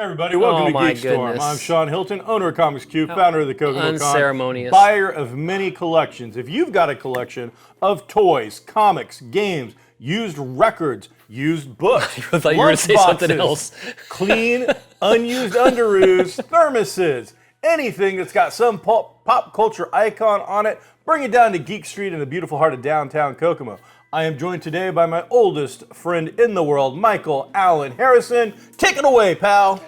Everybody, welcome to GeekStorm. Goodness. I'm Sean Hilton, owner of Comics Cube, founder of the Kokomo Con, unceremonious. buyer of many collections. If you've got a collection of toys, comics, games, used records, used books, I thought you were going to say something else. Clean, unused underoos, thermoses, anything that's got some pop culture icon on it, bring it down to Geek Street in the beautiful heart of downtown Kokomo. I am joined today by my oldest friend in the world, Michael Allen Harrison. Take it away, pal.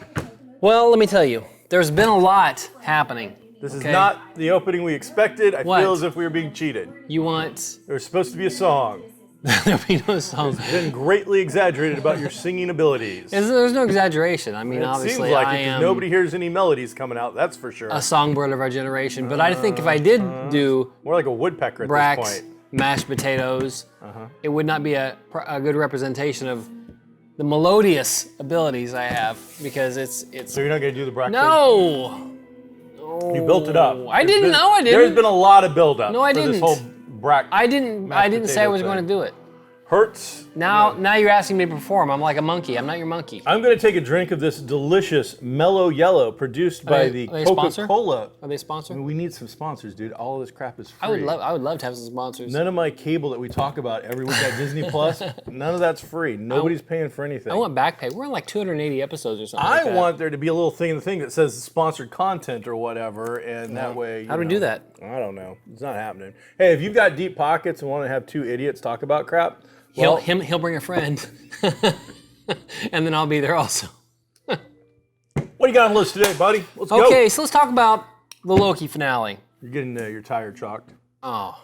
Well, let me tell you, there's been a lot happening. This is not the opening we expected. I feel as if we were being cheated. You want... There was supposed to be a song. There'll be no song. It's been greatly exaggerated about your singing abilities. There's no exaggeration. I mean, It obviously, seems like I it, 'cause am nobody hears any melodies coming out, that's for sure. a songbird of our generation. But I think if I did do More like a woodpecker at Brax, this point. mashed potatoes, it would not be a good representation of the melodious abilities I have, because it's So you're not going to do the Brax? no. You built it up. I didn't. No, I didn't. There's been a lot of build-up No, I for this didn't. whole Brax. I didn't say I was going to do it. Hurts. Now you're asking me to perform. I'm like a monkey. I'm not your monkey. I'm going to take a drink of this delicious Mellow Yellow produced by the are they a sponsor? Coca-Cola. Are they a sponsor? We need some sponsors, dude. All of this crap is free. I would love to have some sponsors. None of my cable that we talk about every week at Disney Plus, none of that's free. Nobody's paying for anything. I want back pay. We're on like 280 episodes or something. I like that. want there to be a little thing in the thing that says sponsored content or whatever, and that way. How do we do that? I don't know. It's not happening. Hey, if you've got deep pockets and want to have two idiots talk about crap, well, He'll bring a friend, and then I'll be there also. What do you got on the list today, buddy? Let's go. Okay, so let's talk about the Loki finale. You're getting your tire chalked. Oh,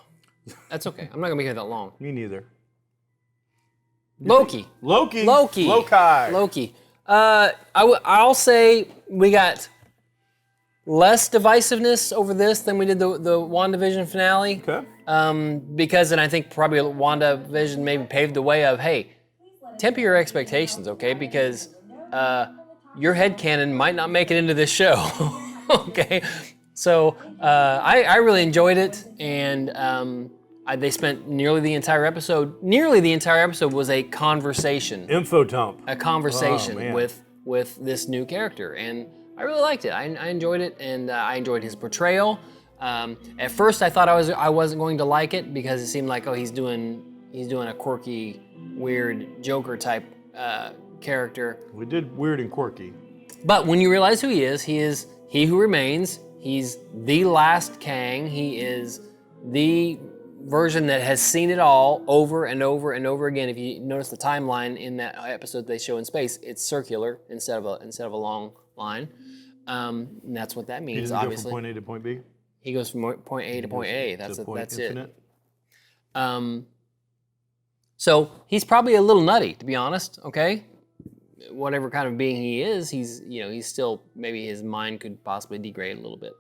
that's okay. I'm not gonna be here that long. Me neither. Loki. Loki. Loki. I'll say we got less divisiveness over this than we did the WandaVision finale. Okay. Because, and I think probably WandaVision maybe paved the way of, hey, temper your expectations, okay? Because your headcanon might not make it into this show, okay? So I really enjoyed it, and they spent nearly the entire episode was a conversation. Info dump. A conversation with this new character, and I really liked it. I enjoyed it, and I enjoyed his portrayal. At first, I thought I wasn't going to like it because it seemed like, oh, he's doing a quirky, weird Joker type character. We did weird and quirky. But when you realize who he is he who remains. He's the last Kang. He is the version that has seen it all over and over and over again. If you notice the timeline in that episode they show in space, it's circular instead of a long line. And that's what that means, obviously. Go from point A to point B? He goes from point A to point A. That's it. So he's probably a little nutty, to be honest. Okay, whatever kind of being he is, he's still, maybe his mind could possibly degrade a little bit.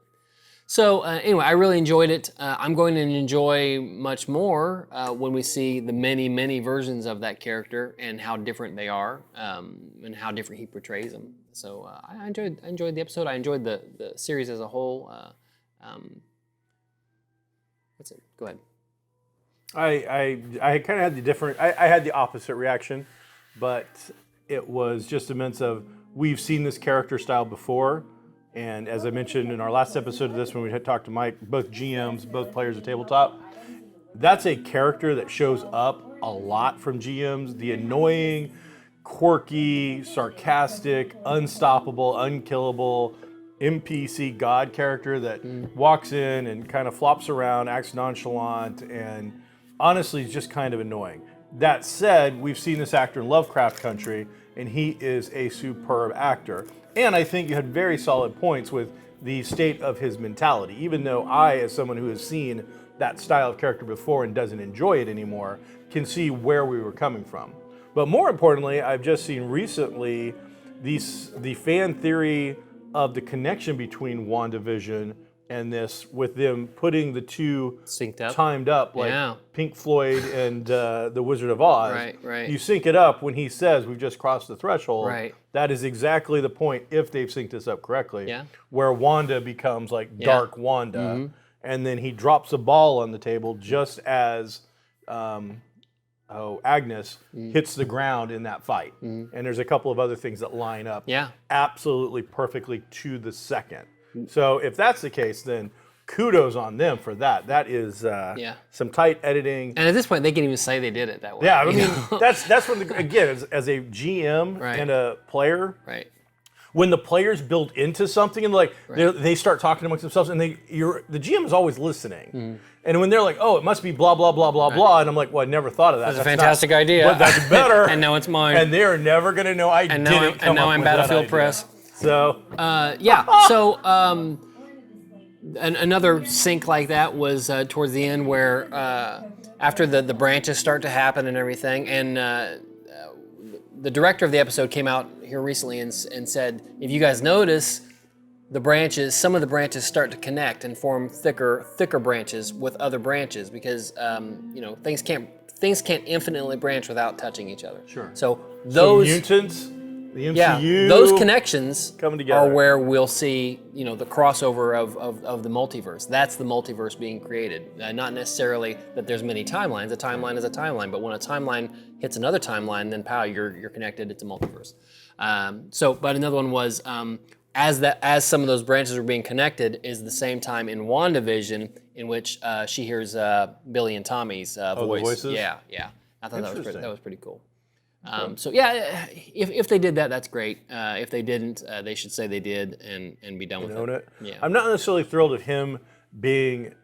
So anyway, I really enjoyed it. I'm going to enjoy much more when we see the many versions of that character and how different they are, and how different he portrays them. So I enjoyed the episode. I enjoyed the series as a whole. That's it. Go ahead. I kind of had I had the opposite reaction, but it was just immense of, we've seen this character style before, and as I mentioned in our last episode of this when we had talked to Mike, both GMs, both players of tabletop, that's a character that shows up a lot from GMs, the annoying, quirky, sarcastic, unstoppable, unkillable NPC god character that walks in and kind of flops around, acts nonchalant, and honestly is just kind of annoying. That said, we've seen this actor in Lovecraft Country, and he is a superb actor. And I think you had very solid points with the state of his mentality. Even though I, as someone who has seen that style of character before and doesn't enjoy it anymore, can see where we were coming from. But more importantly, I've just seen recently the fan theory of the connection between WandaVision and this, with them putting the two synced up, timed up, like Pink Floyd and The Wizard of Oz. Right. You sync it up when he says we've just crossed the threshold. Right. That is exactly the point, if they've synced this up correctly, where Wanda becomes like Dark Wanda, and then he drops a ball on the table just as Agnes hits the ground in that fight. And there's a couple of other things that line up absolutely perfectly to the second. So if that's the case, then kudos on them for that. That is some tight editing. And at this point, they can even say they did it that way. Yeah, I mean, that's when, again, as a GM and a player, when the players build into something and like they start talking amongst themselves, and the GM is always listening. And when they're like, oh, it must be blah, blah, blah, blah, blah, and I'm like, well, I never thought of that. That's a fantastic idea. But that's better. And now it's mine. And they're never going to know I didn't come up with that idea. And now I'm Battlefield Press. So. Another sync like that was towards the end where after the branches start to happen and everything, and the director of the episode came out here recently and said, if you guys notice, some of the branches start to connect and form thicker branches with other branches because things can't infinitely branch without touching each other. Sure. So those mutants, the MCU, those connections coming together are where we'll see the crossover of the multiverse. That's the multiverse being created. Not necessarily that there's many timelines. A timeline is a timeline, but when a timeline hits another timeline, then pow, you're connected. It's a multiverse. But another one was as some of those branches were being connected is the same time in WandaVision in which she hears Billy and Tommy's voice. The voices? Yeah. I thought that was pretty cool. If they did that, that's great. If they didn't, they should say they did and be done with it. Yeah. I'm not necessarily thrilled at him being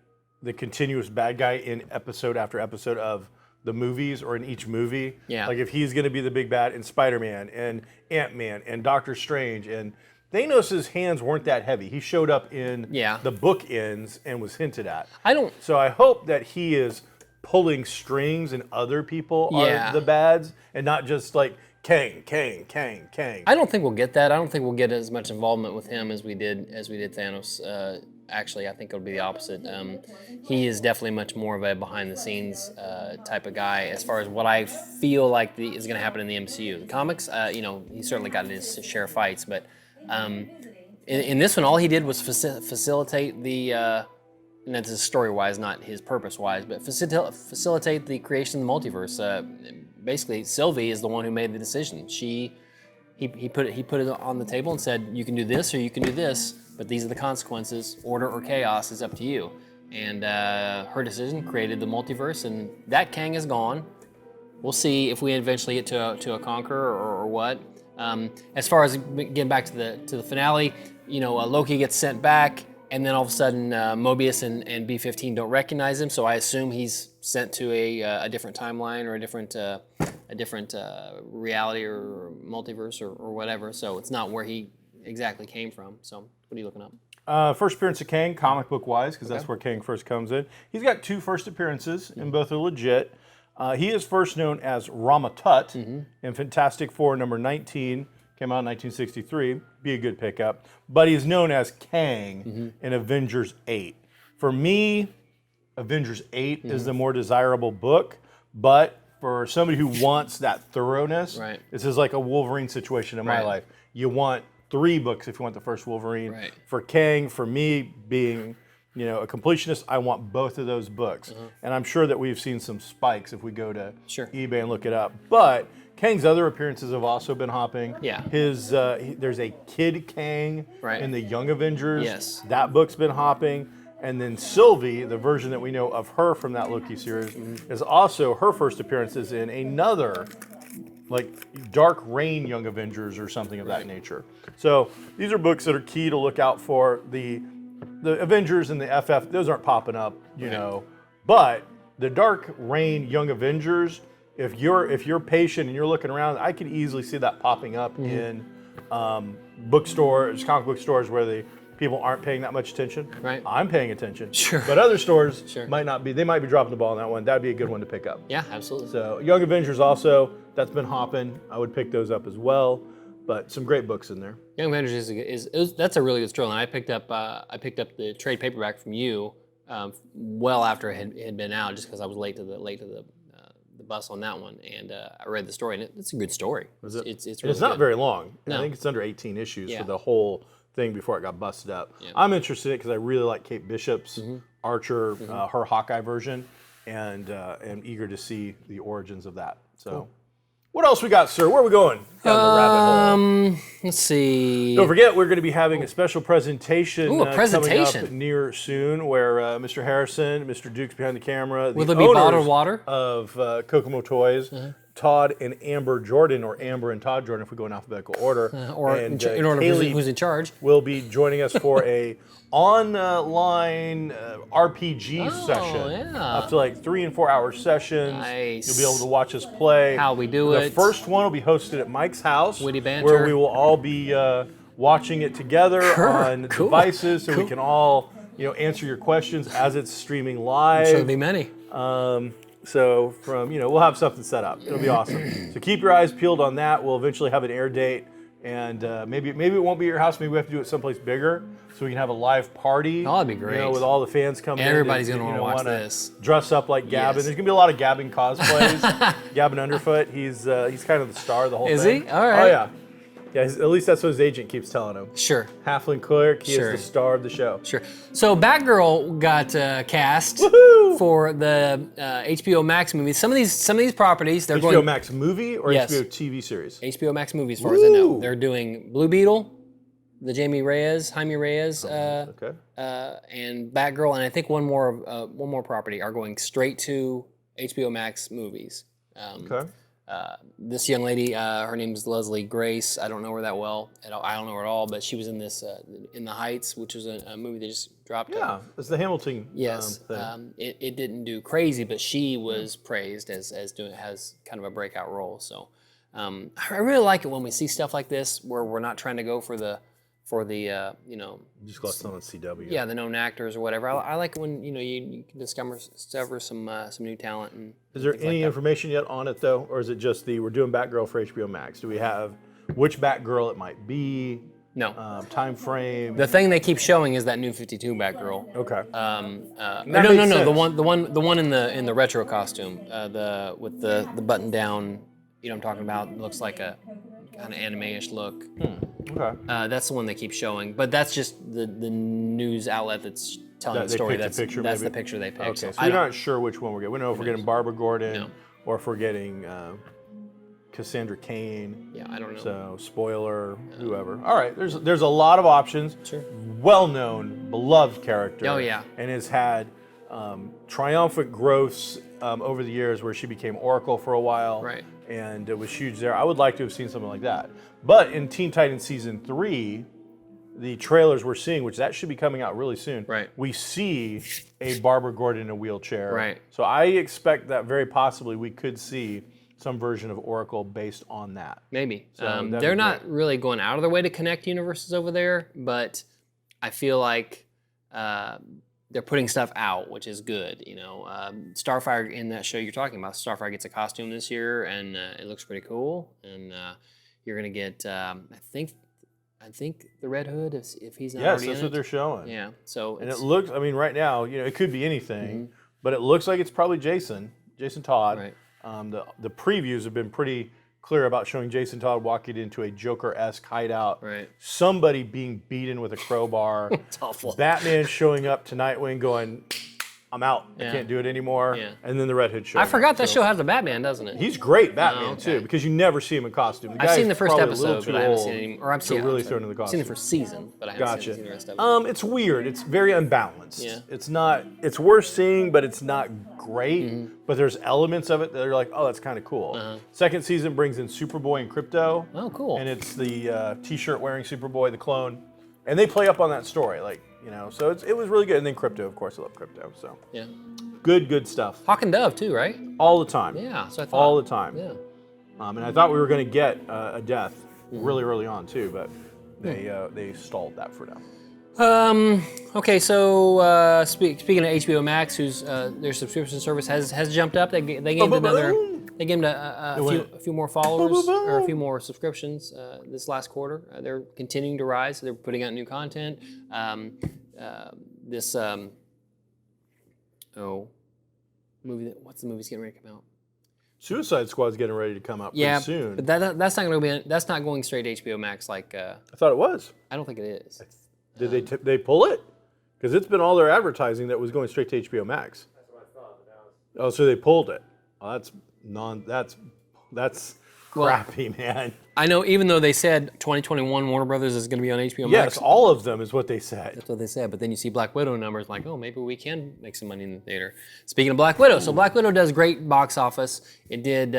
the continuous bad guy in episode after episode of the movies or in each movie. Yeah. Like if he's going to be the big bad in Spider-Man and Ant-Man and Doctor Strange, and Thanos' hands weren't that heavy. He showed up in the bookends and was hinted at. So I hope that he is pulling strings and other people are the bads and not just like Kang. I don't think we'll get that. I don't think we'll get as much involvement with him as we did Thanos. Actually, I think it'll be the opposite. He is definitely much more of a behind-the-scenes type of guy as far as what I feel like is going to happen in the MCU. The comics, he certainly got his share of fights, but in this one, all he did was facilitate the, and this is story-wise, not his purpose-wise, but facilitate the creation of the multiverse. Basically, Sylvie is the one who made the decision. He put it on the table and said, you can do this or you can do this, but these are the consequences. Order or chaos is up to you. And her decision created the multiverse, and that Kang is gone. We'll see if we eventually get to a Conqueror or what. As far as getting back to the finale, Loki gets sent back, and then all of a sudden Mobius and B-15 don't recognize him. So I assume he's sent to a different timeline or a different reality or multiverse or whatever. So it's not where he exactly came from. So what are you looking up? First appearance of Kang, comic book wise, because that's where Kang first comes in. He's got 2 first appearances, and both are legit. He is first known as Ramatut in Fantastic Four number 19, came out in 1963, be a good pickup. But he's known as Kang in Avengers 8. For me, Avengers 8 is the more desirable book, but for somebody who wants that thoroughness, this is like a Wolverine situation in my life. You want 3 books if you want the first Wolverine. For Kang, for me, being a completionist, I want both of those books. And I'm sure that we've seen some spikes if we go to eBay and look it up. But Kang's other appearances have also been hopping. There's a Kid Kang in the Young Avengers. That book's been hopping. And then Sylvie, the version that we know of her from that Loki series, is also her first appearances in another like Dark Reign Young Avengers or something of that nature. So these are books that are key to look out for. The Avengers and the FF, those aren't popping up, But the Dark Reign Young Avengers, if you're patient and you're looking around, I could easily see that popping up in bookstores, comic book stores where the people aren't paying that much attention. I'm paying attention. But other stores might not be. They might be dropping the ball on that one. That'd be a good one to pick up. Yeah, absolutely. So Young Avengers also, that's been hopping. I would pick those up as well. But some great books in there. Young Avengers that's a really good story. And I picked up the trade paperback from you well after it had been out, just because I was late to the bus on that one, and I read the story, and it's a good story. Is it? It's really not good. very long. No. I think it's under 18 issues for the whole thing before it got busted up. I'm interested in it because I really like Kate Bishop's Archer, her Hawkeye version. and eager to see the origins of that. So, what else we got, sir? Where are we going? Down the rabbit hole. Let's see. Don't forget, we're going to be having a special presentation, Ooh, a presentation. coming up near soon, where Mr. Harrison, Mr. Duke's behind the camera, Will the there be bottled owners water? of Kokomo Toys, Todd and Amber Jordan, or Amber and Todd Jordan, if we go in alphabetical order, Or and in order Kaylee who's in charge? will be joining us for a online RPG session. Yeah. Up to like 3 and 4 hour sessions. Nice. You'll be able to watch us play. How we do The it. first one will be hosted at Mike's house. Witty banter. Where we will all be watching it together on Cool. devices so we can all answer your questions as it's streaming live. So there'll be many. So we'll have something set up. It'll be awesome. So keep your eyes peeled on that. We'll eventually have an air date, and maybe it won't be at your house. Maybe we have to do it someplace bigger so we can have a live party. Oh, that'd be great. With all the fans coming in. Everybody's gonna want to watch this. Dress up like Gavin. Yes. There's gonna be a lot of Gavin cosplays. Gavin Underfoot. He's kind of the star of the whole Is thing. he? All right. Oh yeah. Yeah, at least that's what his agent keeps telling him. Sure. Halfling cleric. He Sure. is the star of the show. Sure. So Batgirl got cast Woohoo! for the HBO Max movie. Some of these properties they're HBO going Max movie or Yes. HBO TV series? HBO Max movies, as far as I know. Woo! They're doing Blue Beetle, the Jaime Reyes, Okay. and Batgirl, and I think one more property are going straight to HBO Max movies. Okay. This young lady, her name's Leslie Grace. I don't know her that well. I don't know her at all, but she was in this In the Heights, which was a movie that just dropped. Yeah, it's the Hamilton Yes. thing. It didn't do crazy, but she was praised as has kind of a breakout role. So I really like it when we see stuff like this where we're not trying to go for the Just got some on CW. yeah, the known actors or whatever. I like it when you can discover some new talent. And Is there things like any that. information yet on it though, or is it just we're doing Batgirl for HBO Max? Do we have which Batgirl it might be? No. Time frame. The thing they keep showing is that new 52 Batgirl. Okay. No, makes sense. the one in the retro costume, with the button down. You know what I'm talking about? It looks like a kind of anime-ish look. Okay. That's the one they keep showing, but that's just the news outlet that's telling That the they story. picked a That's picture, that's maybe? the picture they picked. Okay. So So I we're don't- not sure which one we're getting. We don't know if we're getting Barbara Gordon No. or if we're getting Cassandra Cain. Yeah, I don't know. So spoiler, whoever. All right. There's a lot of options. Sure. Well-known, beloved character. Oh, yeah. And has had triumphant growths over the years, where she became Oracle for a while. Right. And it was huge there. I would like to have seen something like that. But in Teen Titans Season 3, the trailers we're seeing, which that should be coming out really soon, Right. we see a Barbara Gordon in a wheelchair. Right. So I expect that very possibly we could see some version of Oracle based on that. Maybe. that'd be They're not great. really going out of their way to connect universes over there, but I feel like they're putting stuff out, which is good. Starfire in that show you're talking about, Starfire gets a costume this year, and it looks pretty cool. And you're gonna get, I think the Red Hood, if he's not Yes, already that's in what it. they're showing. Yeah. So And it's, it looks, right now, it could be anything, Mm-hmm. but it looks like it's probably Jason Todd. Right. The previews have been pretty clear about showing Jason Todd walking into a Joker-esque hideout. Right. Somebody being beaten with a crowbar. It's awful. Batman showing up to Nightwing going, I'm out. Yeah. I can't do it anymore. Yeah. And then the Red Hood show. I forgot that show has a Batman, doesn't it? He's great Batman, okay. too, because you never see him in costume. I've seen the first probably a little episode, too but I haven't old seen it anymore. Or I've to seen really it. throw into the I've seen costume. the first season, but I haven't Gotcha. seen the rest of it. It's weird. It's very unbalanced. Yeah. It's worth seeing, but it's not great. Mm-hmm. But there's elements of it that are like, oh, that's kind of cool. Uh-huh. Second season brings in Superboy and Crypto. Oh, cool. And it's the t-shirt wearing Superboy, the clone. And they play up on that story, so it was really good. And then Crypto, of course, I love Crypto. So Yeah. good stuff. Hawk and Dove too, right? All the time. Yeah, so I thought. All the time. Yeah. And I thought we were going to get a death Mm-hmm. really early on too, but they stalled that for now. Okay, so speaking of HBO Max, whose their subscription service has jumped up. They gained another. They gained a few more followers or a few more subscriptions this last quarter. They're continuing to rise. They're putting out new content. What's the movie's getting ready to come out? Suicide Squad's getting ready to come out pretty soon. but that's not going to be. That's not going straight to HBO Max. Like I thought it was. I don't think it is. Did they pull it? Because it's been all their advertising that was going straight to HBO Max. Oh, so they pulled it. Oh, that's crappy, man. I know, even though they said 2021 Warner Brothers is going to be on HBO Max. Yes, all of them is what they said. That's what they said. But then you see Black Widow numbers, like, oh, maybe we can make some money in the theater. Speaking of Black Widow, so Black Widow does great box office. It did,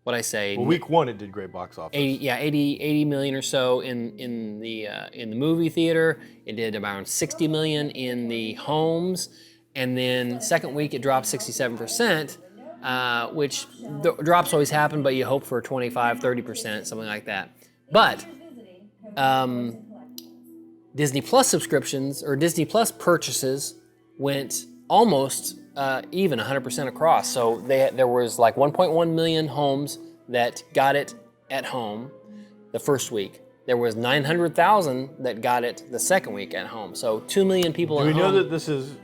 what I say? Well, week 1 it did great box office. 80 million or so in the movie theater. It did around 60 million in the homes, and then second week it dropped 67%. Which drops always happen, but you hope for 25, 30%, something like that. But Disney Plus subscriptions or Disney Plus purchases went almost even 100% across. So there was like 1.1 million homes that got it at home the first week. There was 900,000 that got it the second week at home. So 2 million people at home. Do we know that this is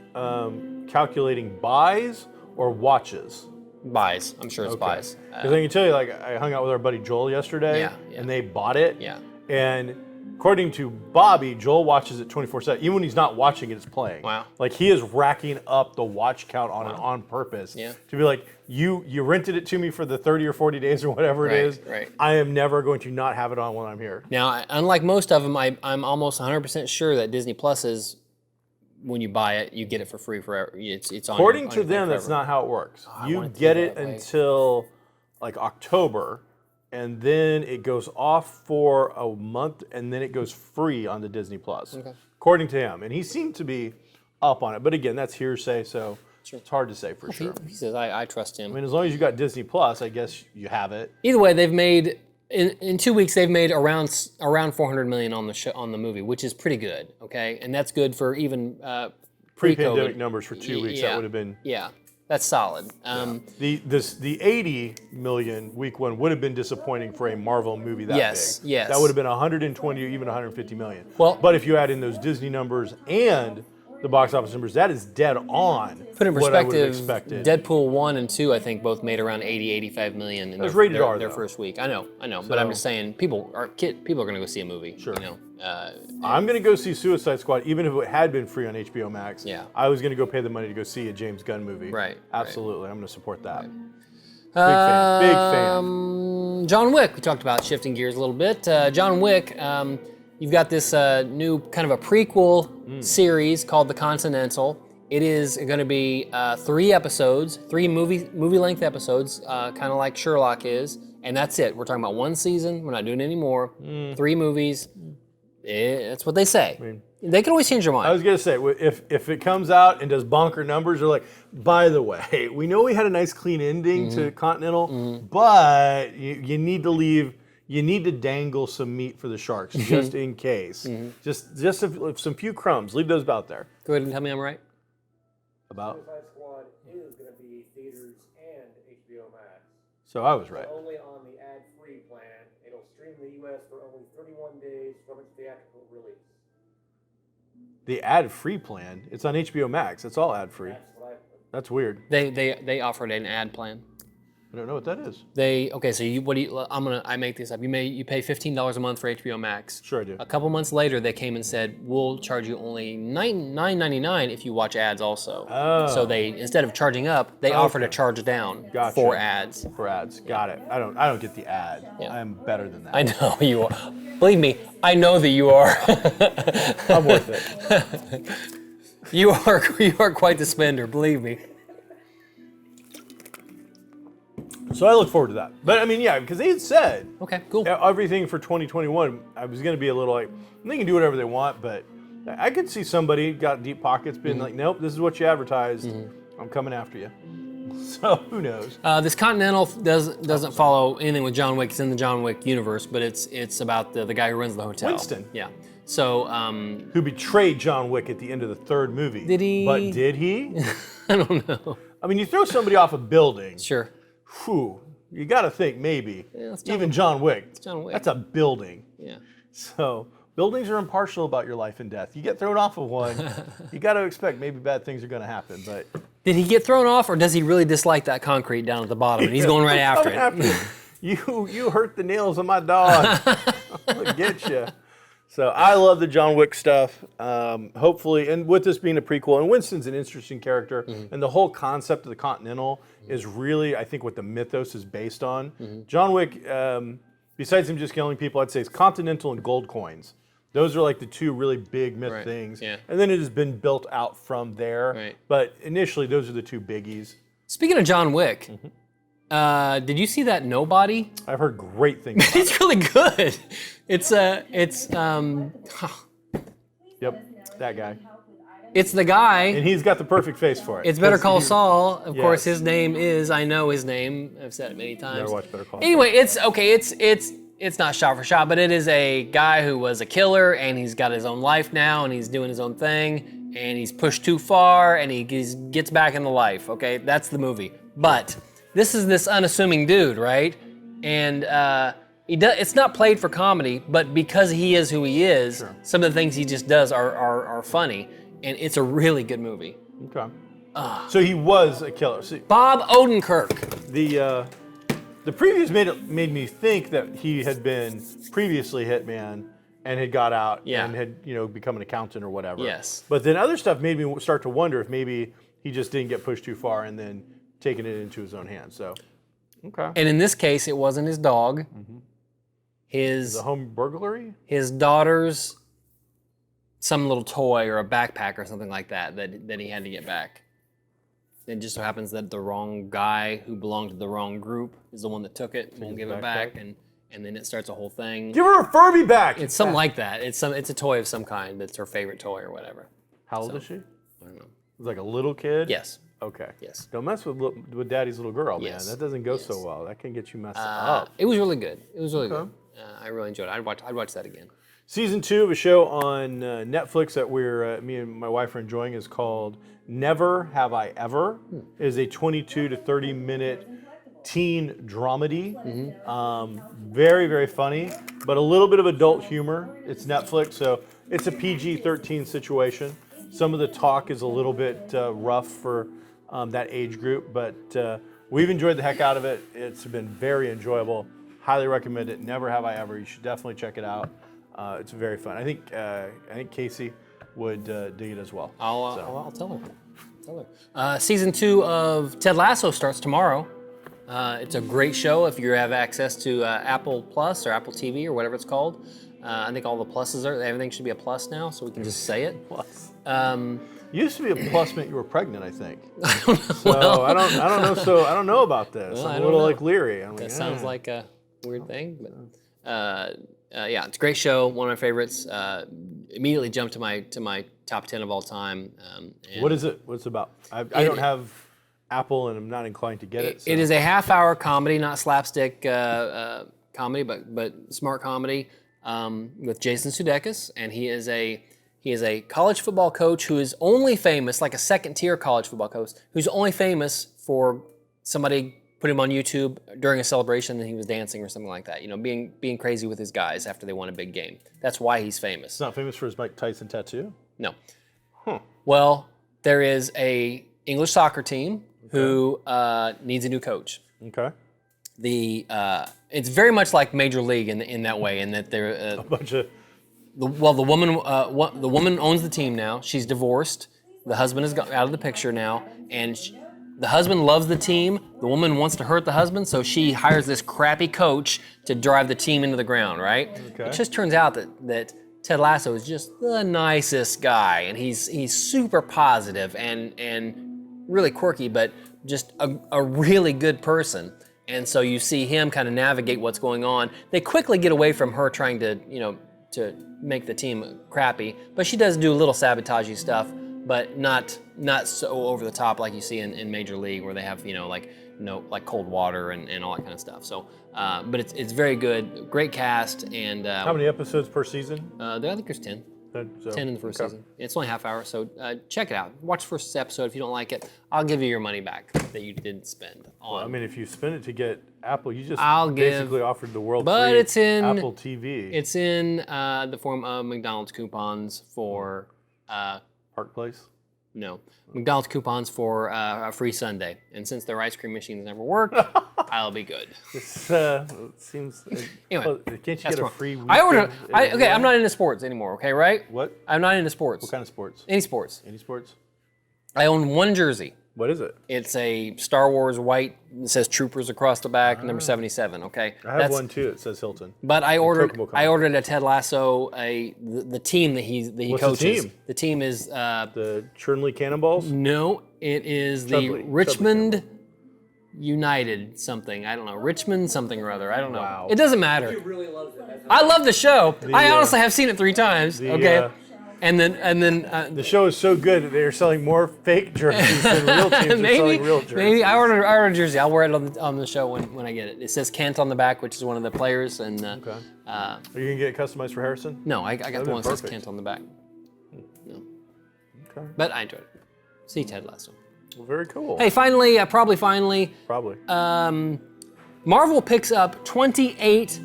calculating buys or watches? Buys. I'm sure it's buys. Because I can tell you, like, I hung out with our buddy Joel yesterday, and they bought it. Yeah. And according to Bobby, Joel watches it 24/7. Even when he's not watching it, it's playing. Wow. Like, he is racking up the watch count on it on purpose. Yeah. To be like, you rented it to me for the 30 or 40 days or whatever it is. Right. I am never going to not have it on when I'm here. Now, unlike most of them, I'm almost 100% sure that Disney Plus is, when you buy it, you get it for free forever. It's on. According to them, that's not how it works. You get it until like October, and then it goes off for a month, and then it goes free on the Disney Plus. Okay. According to him, and he seemed to be up on it. But again, that's hearsay, so it's hard to say for sure. He says I trust him. I mean, as long as you got Disney Plus, I guess you have it. Either way, they've made in 2 weeks they've made around 400 million on the show, on the movie, which is pretty good. Okay, and that's good for even Pre-pandemic numbers for 2 weeks. That would have been that's solid. The 80 million week 1 would have been disappointing for a Marvel movie that big. Yes. That would have been 120 or even 150 million. Well, but if you add in those Disney numbers and the box office numbers, that is dead on. Put in what I would have perspective, expected. Deadpool 1 and 2, I think, both made around 80, 85 million in was rated R, their though. first week. I know. But I'm just saying, people are going to go see a movie. Sure. You know, I'm going to go see Suicide Squad, even if it had been free on HBO Max. Yeah. I was going to go pay the money to go see a James Gunn movie. Right. Absolutely. I'm going to support that. Right. Big fan. John Wick, we talked about, shifting gears a little bit. John Wick, you've got this new kind of a prequel series called The Continental. It is going to be 3 episodes, 3 movie-length episodes, kind of like Sherlock is, and that's it. We're talking about 1 season. We're not doing any more. 3 movies. That's what they say. They can always change their mind. I was going to say, if it comes out and does bonker numbers, they're like, by the way, we know we had a nice clean ending to Continental, but you need to leave. You need to dangle some meat for the sharks, just in case. Just some few crumbs. Leave those out there. Go ahead and tell me I'm right. About. Suicide Squad is going to be theaters and HBO Max. So I was right. Only on the ad-free plan. It'll stream in the U.S. for only 31 days from its theatrical release. The ad-free plan. It's on HBO Max. It's all ad-free. That's what I heard. That's weird. They offered an ad plan. I don't know what that is. So I make this up. You pay $15 a month for HBO Max. Sure I do. A couple months later, they came and said, we'll charge you only $9.99 if you watch ads also. Oh. So they, instead of charging up, they offered a charge down Gotcha. for ads. For ads. Got it. I don't get the ad. Yeah. I'm better than that. I know you are. Believe me, I know that you are. I'm worth it. You are quite the spender, believe me. So I look forward to that. But I mean, yeah, because they had said Okay, cool. everything for 2021. I was going to be a little like, they can do whatever they want, but I could see somebody got deep pockets being like, nope, this is what you advertised. I'm coming after you. So who knows? This Continental doesn't follow anything with John Wick. It's in the John Wick universe, but it's about the guy who runs the hotel. Winston. Yeah. So Who betrayed John Wick at the end of the 3rd movie. Did he? But did he? I don't know. I mean, you throw somebody off a building. Sure. Whew, you got to think maybe. Yeah, it's John Even John Wick. It's John Wick. That's a building. Yeah. So buildings are impartial about your life and death. You get thrown off of one, you got to expect maybe bad things are going to happen. But Did he get thrown off, or does he really dislike that concrete down at the bottom and he's going right after it? You hurt the nails of my dog. I'm gonna get you. So I love the John Wick stuff. Hopefully, and with this being a prequel, and Winston's an interesting character, and the whole concept of the Continental is really, I think, what the mythos is based on. John Wick, besides him just killing people, I'd say it's Continental and gold coins. Those are like the two really big myth things. Yeah. And then it has been built out from there. Right. But initially, those are the two biggies. Speaking of John Wick, did you see that Nobody? I've heard great things about it. It's really good. It's That guy. it's the guy. And he's got the perfect face for it. It's Better Call He- Saul. Of course, Yes. his name is. I know his name. I've said it many times. Never watched Better Call Saul. Anyway, it's okay. It's not shot for shot, but it is a guy who was a killer, and he's got his own life now, and he's doing his own thing, and he's pushed too far, and he gets back into life. Okay, that's the movie. But this is this unassuming dude, right? And it's not played for comedy, but because he is who he is, some of the things he just does are funny, and it's a really good movie. Okay. So he was a killer. See, Bob Odenkirk. the previews made me think that he had been previously hitman and had got out and had become an accountant or whatever. Yes. But then other stuff made me start to wonder if maybe he just didn't get pushed too far and then taking it into his own hands. So, okay. And in this case, it wasn't his dog. The home burglary? His daughter's some little toy or a backpack or something like that he had to get back. It just so happens that the wrong guy who belonged to the wrong group is the one that took it, won't give it back, and then it starts a whole thing. Give her a Furby back! It's something like that. It's a toy of some kind, but it's her favorite toy or whatever. How old is she? I don't know. Like a little kid? Yes. Okay. Yes. Don't mess with daddy's little girl, man. Yes. That doesn't go so well. That can get you messed up. It was really good. It was really good. I really enjoyed it. I'd watch that again. Season 2 of a show on Netflix that me and my wife are enjoying is called Never Have I Ever. It is a 22 to 30 minute teen dramedy. Very, very funny, but a little bit of adult humor. It's Netflix, so it's a PG-13 situation. Some of the talk is a little bit rough for that age group, but we've enjoyed the heck out of it. It's been very enjoyable. Highly recommend it. Never Have I Ever. You should definitely check it out. It's very fun. I think Casey would dig it as well. I'll tell her. Season 2 of Ted Lasso starts tomorrow. It's a great show if you have access to Apple Plus or Apple TV or whatever it's called. I think all the pluses everything should be a plus now, so we can just say it. Plus. Um, Used to be a plus meant you were pregnant, I think. I don't know. So Well, I don't know. So I don't know about this. Well, I I'm a don't little know. like leery. I'm that like, sounds like a weird thing, but yeah, it's a great show. One of my favorites. Immediately jumped to my top 10 of all time. And What is it? What's it about? I don't have Apple, and I'm not inclined to get it. So. It is a half-hour comedy, not slapstick comedy, but smart comedy with Jason Sudeikis, and he is a college football coach who is only famous, like a second-tier college football coach, who's only famous for somebody put him on YouTube during a celebration and he was dancing or something like that. Being crazy with his guys after they won a big game. That's why he's famous. It's not famous for his Mike Tyson tattoo? No. Huh. Well, there is a English soccer team who needs a new coach. Okay. It's very much like Major League in that way, in that they're A bunch of... the woman owns the team now. She's divorced. The husband is out of the picture now, and the husband loves the team. The woman wants to hurt the husband, so she hires this crappy coach to drive the team into the ground. Right? Okay. It just turns out that Ted Lasso is just the nicest guy, and he's super positive and really quirky, but just a really good person. And so you see him kind of navigate what's going on. They quickly get away from her trying to make the team crappy, but she does do a little sabotagey stuff, but not so over the top like you see in Major League, where they have like cold water and all that kind of stuff. So, but it's very good, great cast, and How many episodes per season? I think there's 10. 10 in the first okay. season. It's only half hour, so check it out. Watch the first episode. If you don't like it, I'll give you your money back that you didn't spend on. Well, I mean, if you spend it to get Apple, you just I'll give- basically offered the world but free it's in- Apple TV. It's in the form of McDonald's coupons for Park Place? No. McDonald's coupons for a free sundae. And since their ice cream machines never work, I'll be good. This seems. Anyway, well, can't you get a wrong. free weekend? I ordered. Okay, I'm not into sports anymore. Okay, right? What? I'm not into sports. What kind of sports? Any sports. Any sports? I own one jersey. What is it? It's a Star Wars white. It says Troopers across the back, number 77. Okay. I have one too. It says Hilton. But I ordered. Kokomo I ordered a Ted Lasso. The team that he What's the coaches. team? The team is. The Churnley Cannonballs? No, it is the Chudley Richmond United something. I don't know. Richmond something or other. I don't know. Wow. It doesn't matter. He really loves it. That's I love the show. I honestly have seen it 3 times. Okay. And then The show is so good that they're selling more fake jerseys than real teams are selling real jerseys. maybe I ordered a jersey. I'll wear it on the show when I get it. It says Kent on the back, which is one of the players. And Okay. Are you going to get it customized for Harrison? no, I got the one that says perfect. Kent on the back. No, Okay. but I enjoyed it. See Ted Lasso. Well, very cool. Hey, finally, probably finally, Probably. Marvel picks up 28.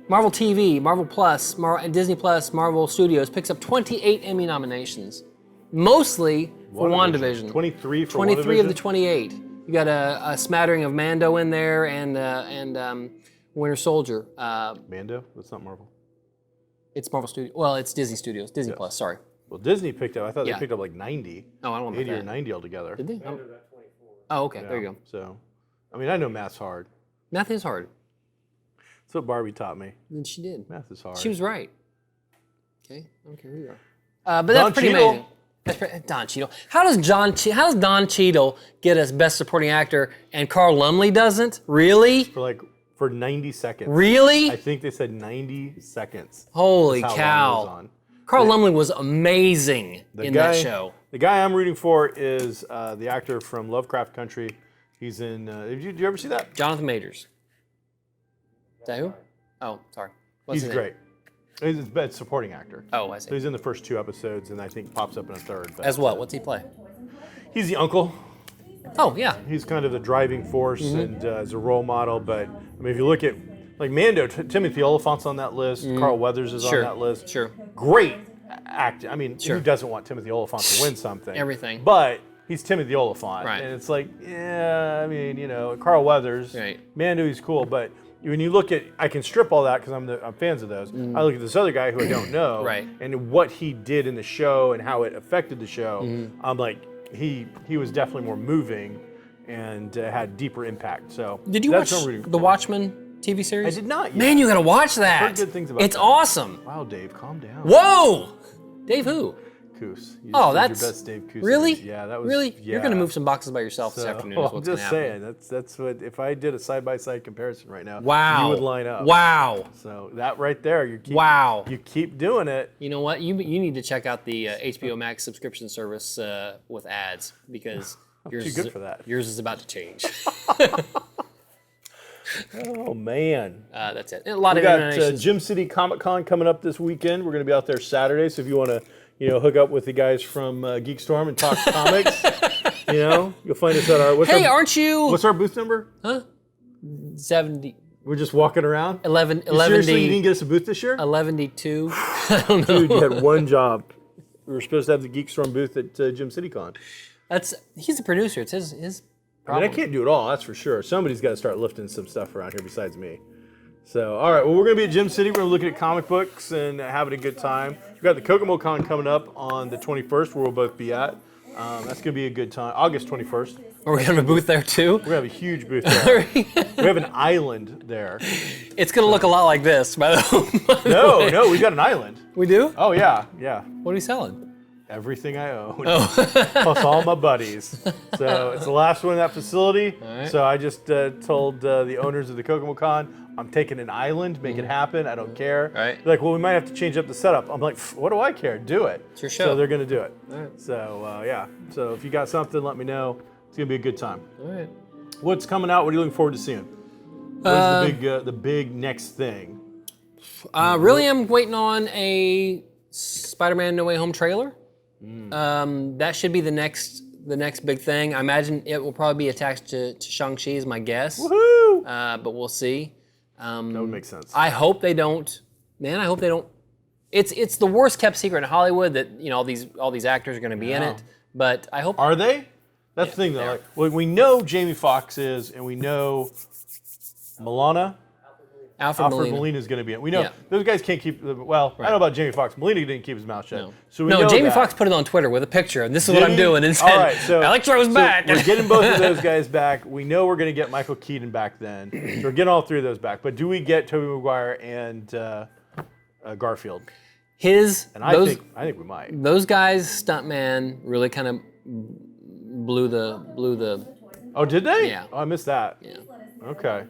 Marvel TV, Marvel Plus, Disney Plus, Marvel Studios picks up 28 Emmy nominations, mostly for WandaVision. 23 for 23 of the WandaVision? 28. You got a smattering of Mando in there and Winter Soldier. Mando? That's not Marvel. It's Marvel Studios. Well, it's Disney Studios. Disney Plus. Sorry. Well, Disney picked up, I thought Yeah. they picked up like 90. Oh, I don't know about 80 or that. 90 altogether. Did they? under that 24. Oh, okay. There you go. So, I mean, I know math's hard. Math is hard. That's what Barbie taught me. And she did. Math is hard. She was right. Okay, I don't care who you are. But that's pretty Cheadle. amazing. Don Cheadle. How does Don Cheadle get us Best Supporting Actor and Carl Lumley doesn't? Really? For 90 seconds. Really? I think they said 90 seconds. Holy That's how long it was cow! on. Carl Lumley was amazing in that show. The guy I'm rooting for is the actor from Lovecraft Country. He's in. Did you ever see that? Jonathan Majors. Is that who? Oh, sorry. What's He's his name? great. He's a best supporting actor. Oh, I So see. he's in the first 2 episodes, and I think pops up in a third. But As what? What's he play? he's the uncle. Oh, yeah. He's kind of the driving force Mm-hmm. and as a role model. But I mean, if you look at like Mando, Timothy Oliphant's on that list. Carl Weathers is Mm-hmm. Sure. on that list. Sure. Great acting. I mean, Sure. who doesn't want Timothy Oliphant to win something? Everything. But he's Timothy Oliphant, Right. and it's like, yeah, I mean, you know, Carl Weathers, Right. Mando, he's cool, but when you look at, I can strip all that because I'm fans of those. I look at this other guy who I don't know, Mm. Right. and what he did in the show and how it affected the show. Mm-hmm. I'm like, he was definitely more moving and had deeper impact. So Did you that's watch what I'm rooting the for. Watchmen TV series? I did not yet. Man, you gotta watch that. heard good things about It's that. awesome. Wow, Dave, calm down. Whoa! Dave who? Coos. You Oh, just did that's your best Dave Coos. really? Yeah, that was really. Yeah. You're gonna move some boxes by yourself this afternoon. Is I'm what's gonna just happen. saying that's what if I did a side by side comparison right now, Wow. you would line up. Wow. So that right there, Wow. you keep doing it. You know what? You need to check out the HBO Max subscription service with ads because yours too good for that. Yours is about to change. Oh man, That's it. A lot we of got internations. Gym City Comic Con coming up this weekend. We're going to be out there Saturday, so if you want to, hook up with the guys from GeekStorm and talk comics, you'll find us at our. Hey, aren't you? What's our booth number? 70, We're just walking around. 11, Seriously, you 11, didn't get us a booth this year? 11, I don't know. Dude, you had one job. We were supposed to have the GeekStorm booth at Gym City Con. He's the producer. It's his I mean, problem. I can't do it all, that's for sure. Somebody's got to start lifting some stuff around here besides me. So, all right, well, we're going to be at Gym City. We're going to be looking at comic books and having a good time. We've got the Kokomo Con coming up on the 21st, where we'll both be at. That's going to be a good time. August 21st. Are we gonna have a booth there too? We're going to have a huge booth there. We have an island there. It's gonna look a lot like this, by the way. No, we've got an island. We do? Oh, yeah. What are we selling? Everything I own, Oh. plus all my buddies. So it's the last one in that facility. right. So I just told the owners of the Kokomo Con, I'm taking an island, make it happen. I don't care. Right. They're like, well, we might have to change up the setup. I'm like, what do I care? Do it. It's your show. So they're gonna do it. All right. So yeah. So if you got something, let me know. It's gonna be a good time. All right. What's coming out? What are you looking forward to seeing? What is the big next thing? Really, I'm waiting on a Spider-Man No Way Home trailer. That should be the next big thing. I imagine it will probably be attached to Shang-Chi, is my guess. Woohoo! But we'll see. That would make sense. I hope they don't. Man, I hope they don't. It's the worst kept secret in Hollywood that all these actors are going to be in Yeah. it. But I hope Are they? That's the thing, they though. are. Like, well, we know Jamie Foxx is, and we know Milana. Alfred Alfred Molina. Molina is going to be in. We know Yeah. those guys can't keep. Well, I don't know about Jamie Foxx. Molina didn't keep his mouth shut. No. So we No, know Jamie that. Foxx put it on Twitter with a picture, and this is Did what I'm he? doing. And said, All right, so Electro's back. We're getting both of those guys back. We know we're going to get Michael Keaton back then. So we're getting all three of those back. But do we get Tobey Maguire and Garfield? And I think we might. Those guys, stuntman, really kind of blew the. Oh, did they? Yeah. Oh, I missed that. Yeah. Okay.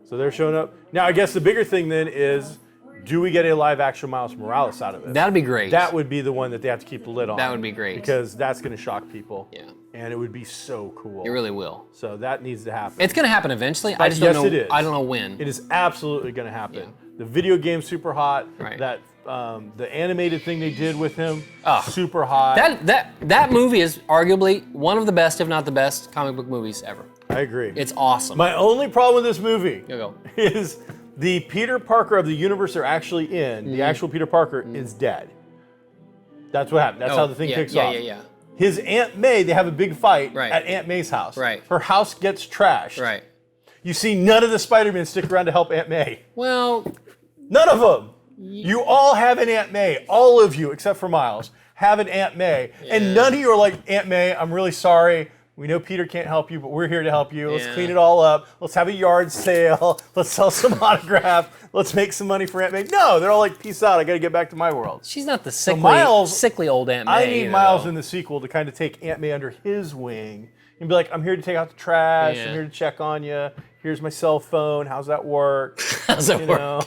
So they're showing up. Now, I guess the bigger thing then is, do we get a live action Miles Morales out of this? That'd be great. That would be the one that they have to keep the lid on. That would be great. Because that's going to shock people. Yeah. And it would be so cool. It really will. So that needs to happen. It's going to happen eventually. I just don't know. Yes, it is. I don't know when. It is absolutely going to happen. Yeah. The video game's super hot. Right. That the animated thing they did with him, Oh. super hot. That movie is arguably one of the best, if not the best, comic book movies ever. I agree. It's awesome. My only problem with this movie Go. is the Peter Parker of the universe they're actually in, Mm-hmm. the actual Peter Parker, is dead. That's what happened. That's how the thing kicks off. Yeah. His Aunt May, they have a big fight Right. at Aunt May's house. Right. Her house gets trashed. Right. You see none of the Spider-Men stick around to help Aunt May. Well, None of them. You all have an Aunt May. All of you, except for Miles, have an Aunt May. And none of you are like, Aunt May, I'm really sorry. We know Peter can't help you, but we're here to help you. Let's Yeah. clean it all up. Let's have a yard sale. Let's sell some autographs. Let's make some money for Aunt May. No, they're all like, peace out. I got to get back to my world. she's not the sickly, Miles- sickly old Aunt May. I need either, Miles though. in the sequel to kind of take Aunt May under his wing and be like, I'm here to take out the trash. Yeah. I'm here to check on you. Here's my cell phone. How's that work? How's that You work? know?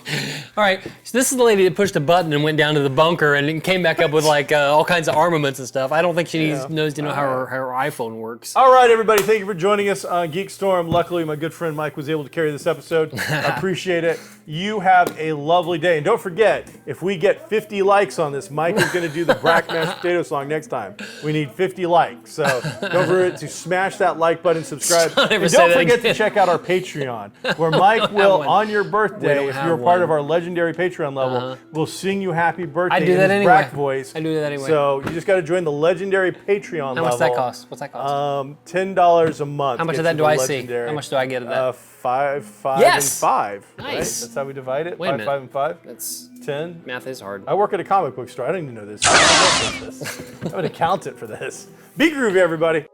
All right, so this is the lady that pushed a button and went down to the bunker and came back up with like all kinds of armaments and stuff. I don't think she knows to know how her iPhone works. All right, everybody. Thank you for joining us on GeekStorm. Luckily, my good friend Mike was able to carry this episode. I appreciate it. You have a lovely day. And don't forget, if we get 50 likes on this, Mike is going to do the Brack Mashed Potato song next time. We need 50 likes. So don't forget to smash that like button, subscribe. Don't ever And say don't that forget again. to check out our Patreon, where Mike will, one. on your We birthday, don't if have you're part one. of our legendary Patreon level, will sing you happy birthday I do in that his anyway. Brack voice. I do that anyway. So you just got to join the legendary Patreon level. How much does that cost? What's that cost? $10 a month. How much gets of that you do the I see? legendary. How much do I get of that? 5, 5, Yes! and 5. Right? Nice. That's how we divide it. Wait a 5, minute. 5, and 5. That's 10. math is hard. I work at a comic book store. I don't even know this. I'm an accountant for this. Be groovy, everybody.